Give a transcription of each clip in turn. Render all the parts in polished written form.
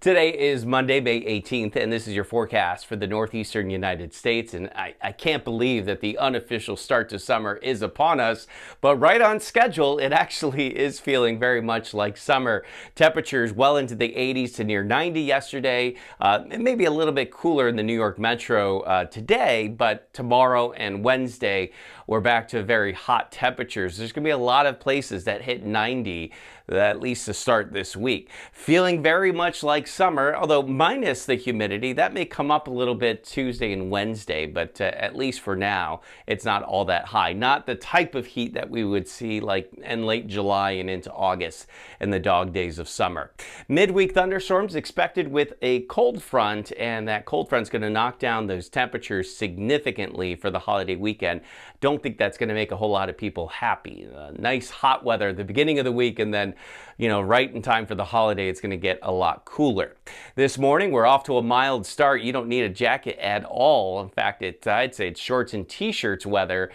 Today is Monday, May 18th, and this is your forecast for the northeastern United States. And I can't believe that the unofficial start to summer is upon us, but right on schedule, it actually is feeling very much like summer. Temperatures well into the 80s to near 90 yesterday. Maybe a little bit cooler in the New York metro today, but tomorrow and Wednesday, we're back to very hot temperatures. There's going to be a lot of places that hit 90, at least to start this week. Feeling very much like summer, although minus the humidity. That may come up a little bit Tuesday and Wednesday, but at least for now, it's not all that high. Not the type of heat that we would see like in late July and into August in the dog days of summer. Midweek thunderstorms expected with a cold front, and that cold front's going to knock down those temperatures significantly for the holiday weekend. Don't think that's going to make a whole lot of people happy. Nice hot weather at the beginning of the week, and then right in time for the holiday, it's going to get a lot cooler. This morning, we're off to a mild start. You don't need a jacket at all. In fact, I'd say it's shorts and t-shirts weather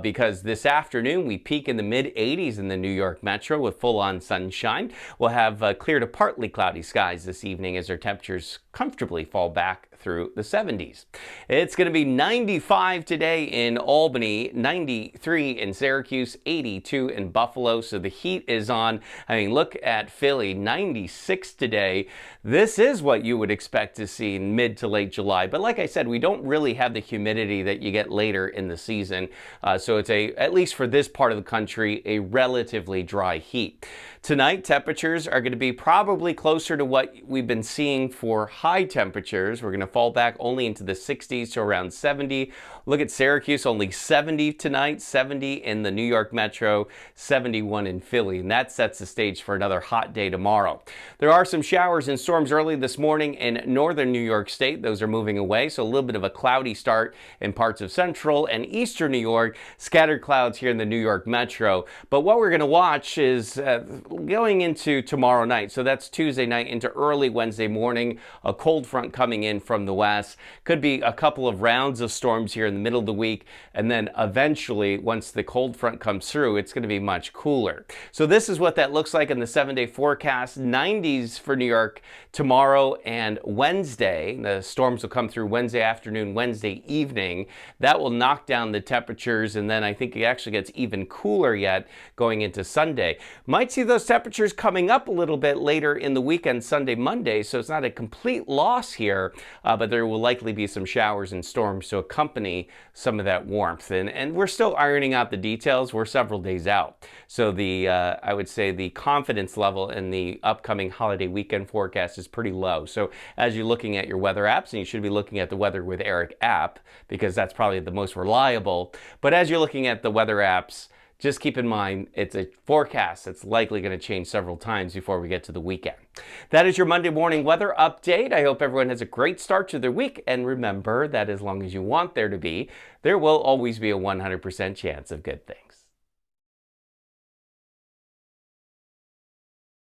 because this afternoon, we peak in the mid-80s in the New York metro with full-on sunshine. We'll have clear to partly cloudy skies this evening as our temperatures comfortably fall back through the 70s. It's going to be 95 today in Albany, 93 in Syracuse, 82 in Buffalo. So the heat is on. I mean, look at Philly, 96 today. This is what you would expect to see in mid to late July. But like I said, we don't really have the humidity that you get later in the season. So it's at least for this part of the country, a relatively dry heat. Tonight, temperatures are going to be probably closer to what we've been seeing for high temperatures. We're going to fall back only into the 60s to around 70. Look at Syracuse, only 70 tonight, 70 in the New York metro, 71 in Philly. And that sets the stage for another hot day tomorrow. There are some showers and storms early this morning in northern New York State. Those are moving away, so a little bit of a cloudy start in parts of central and eastern New York. Scattered clouds here in the New York metro. But what we're going to watch is going into tomorrow night. So that's Tuesday night into early Wednesday morning. A cold front coming in from the west. Could be a couple of rounds of storms here in the middle of the week. And then eventually, once the cold front comes through, it's going to be much cooler. So this is what that looks like in the 7-day forecast. 90s for New York tomorrow and Wednesday. The storms will come through Wednesday afternoon, Wednesday evening. That will knock down the temperatures, and then I think it actually gets even cooler yet going into Sunday. Might see those temperatures coming up a little bit later in the weekend, Sunday, Monday, so it's not a complete loss here, but there will likely be some showers and storms to accompany some of that warmth. And we're still ironing out the details. We're several days out. So I would say the confidence level in the upcoming holiday weekend forecast is pretty low. So as you're looking at your weather apps, and you should be looking at the Weather with Erick app, because that's probably the most reliable. But as you're looking at the weather apps, just keep in mind, it's a forecast that's likely going to change several times before we get to the weekend. That is your Monday morning weather update. I hope everyone has a great start to their week. And remember that as long as you want there to be, there will always be a 100% chance of good things.